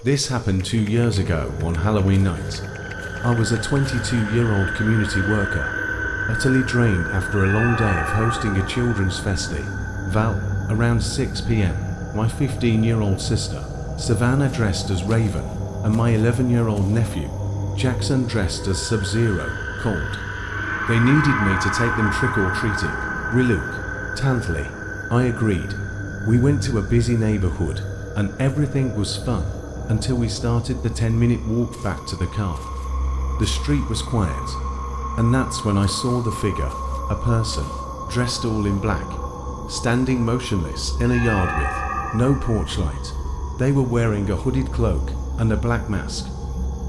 This happened 2 years ago on Halloween night. I was a 22-year-old community worker, utterly drained after a long day of hosting a children's festival. Around 6 p.m, my 15-year-old sister, Savannah, dressed as Raven, and my 11-year-old nephew, Jackson, dressed as Sub-Zero, called. They needed me to take them trick-or-treating. Reluctantly, I agreed. We went to a busy neighborhood, and everything was fun, until we started the 10-minute walk back to the car. The street was quiet, and that's when I saw the figure, a person, dressed all in black, standing motionless in a yard with no porch light. They were wearing a hooded cloak and a black mask.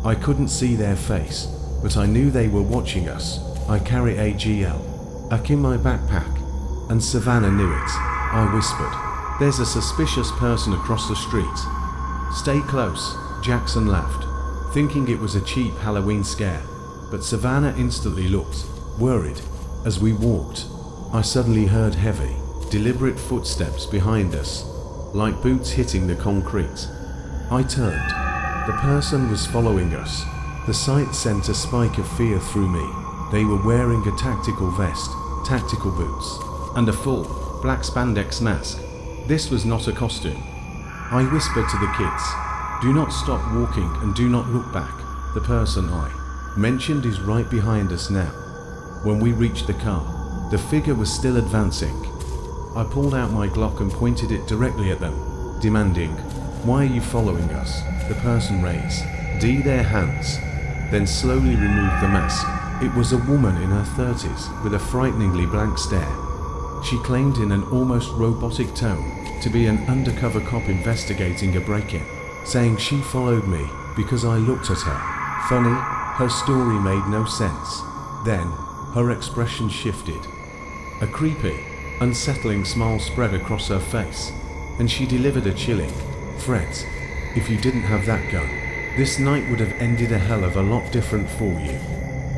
I couldn't see their face, but I knew they were watching us. I carry a GL in my backpack, and Savannah knew it. I whispered, "There's a suspicious person across the street. Stay close." Jackson laughed, thinking it was a cheap Halloween scare, but Savannah instantly looked worried. As we walked, I suddenly heard heavy, deliberate footsteps behind us, like boots hitting the concrete. I turned. The person was following us. The sight sent a spike of fear through me. They were wearing a tactical vest, tactical boots, and a full, black spandex mask. This was not a costume. I whispered to the kids, "Do not stop walking and do not look back. The person I mentioned is right behind us now." When we reached the car, the figure was still advancing. I pulled out my Glock and pointed it directly at them, demanding, "Why are you following us?" The person raised their hands, then slowly removed the mask. It was a woman in her 30s with a frighteningly blank stare. She claimed in an almost robotic tone to be an undercover cop investigating a break-in, saying she followed me because I looked at her. Funny, her story made no sense. Then, her expression shifted. A creepy, unsettling smile spread across her face, and she delivered a chilling, "Fred, if you didn't have that gun, this night would have ended a hell of a lot different for you."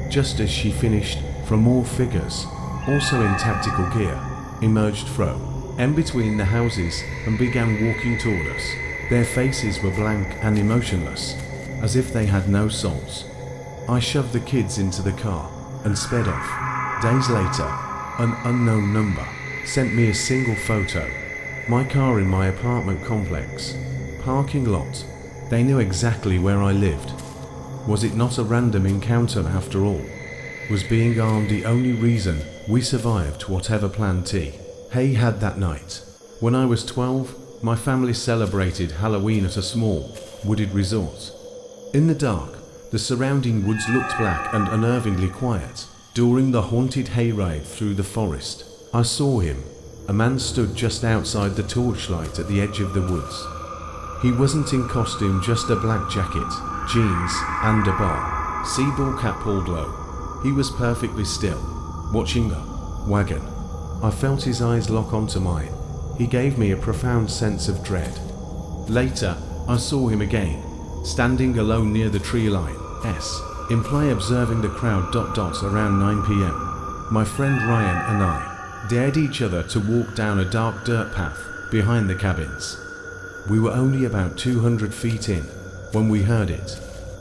Just as she finished, from more figures, also in tactical gear, emerged from in between the houses and began walking toward us. Their faces were blank and emotionless, as if they had no souls. I shoved the kids into the car and sped off. Days later, an unknown number sent me a single photo. My car in my apartment complex, parking lot. They knew exactly where I lived. Was it not a random encounter after all? Was being armed the only reason we survived whatever Plan T Hay had that night? When I was 12, my family celebrated Halloween at a small, wooded resort. In the dark, the surrounding woods looked black and unnervingly quiet. During the haunted hayride through the forest, I saw him. A man stood just outside the torchlight at the edge of the woods. He wasn't in costume, just a black jacket, jeans, and a ball cap pulled low. He was perfectly still, watching the wagon. I felt his eyes lock onto mine. He gave me a profound sense of dread. Later, I saw him again, standing alone near the tree line, imply observing the crowd around 9 p.m. My friend Ryan and I dared each other to walk down a dark dirt path behind the cabins. We were only about 200 feet in when we heard it.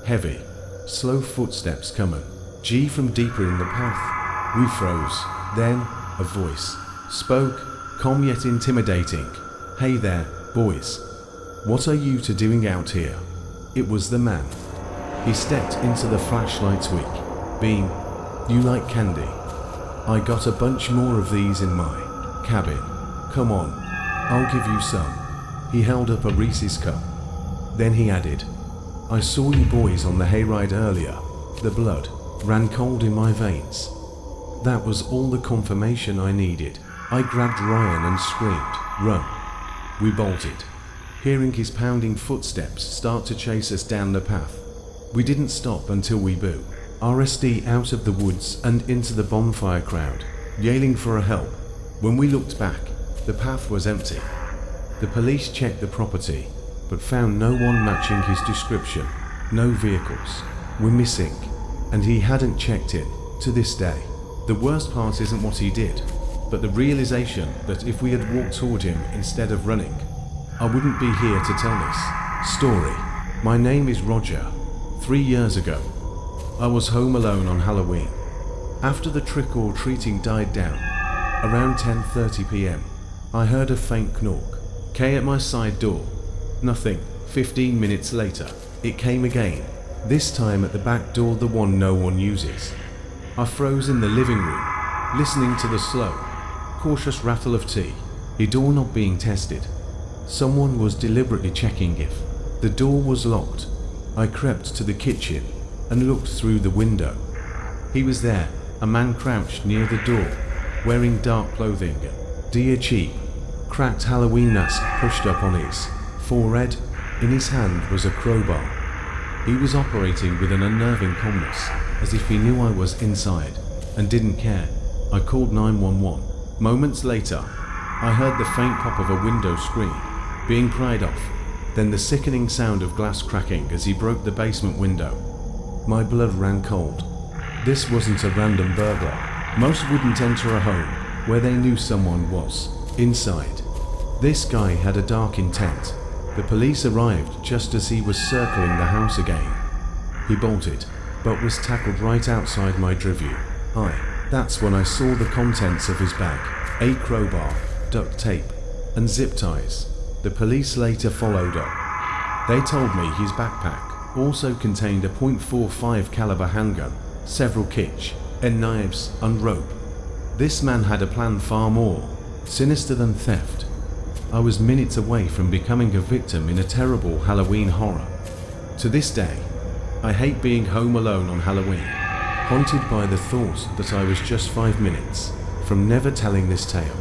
Heavy, slow footsteps coming, from deeper in the path. We froze. Then, a voice spoke, calm yet intimidating. "Hey there, boys. What are you two doing out here?" It was the man. He stepped into the flashlight's wick, being, "You like candy? I got a bunch more of these in my cabin. Come on, I'll give you some." He held up a Reese's cup. Then he added, "I saw you boys on the hayride earlier." The blood ran cold in my veins. That was all the confirmation I needed. I grabbed Ryan and screamed, "Run!" We bolted, hearing his pounding footsteps start to chase us down the path. We didn't stop until we blew RSD out of the woods and into the bonfire crowd, yelling for help. When we looked back, the path was empty. The police checked the property, but found no one matching his description. No vehicles were missing, and he hadn't checked in to this day. The worst part isn't what he did, but the realization that if we had walked toward him instead of running, I wouldn't be here to tell this story. My name is Roger. 3 years ago, I was home alone on Halloween. After the trick-or-treating died down, around 10:30 p.m., I heard a faint knock. At my side door. Nothing. 15 minutes later, it came again. This time at the back door, the one no one uses. I froze in the living room, listening to the slow, cautious rattle of the doorknob being tested. Someone was deliberately checking if the door was locked. I crept to the kitchen and looked through the window. He was there, a man crouched near the door, wearing dark clothing and cheap, cracked Halloween mask pushed up on his forehead. In his hand was a crowbar. He was operating with an unnerving calmness, as if he knew I was inside and didn't care. I called 911. Moments later, I heard the faint pop of a window screen being pried off, then the sickening sound of glass cracking as he broke the basement window. My blood ran cold. This wasn't a random burglar. Most wouldn't enter a home where they knew someone was inside. This guy had a dark intent. The police arrived just as he was circling the house again. He bolted, but was tackled right outside my driveway. That's when I saw the contents of his bag: a crowbar, duct tape, and zip ties. The police later followed up. They told me his backpack also contained a .45 caliber handgun, several kits, and knives and rope. This man had a plan far more sinister than theft. I was minutes away from becoming a victim in a terrible Halloween horror. To this day, I hate being home alone on Halloween, haunted by the thought that I was just 5 minutes from never telling this tale.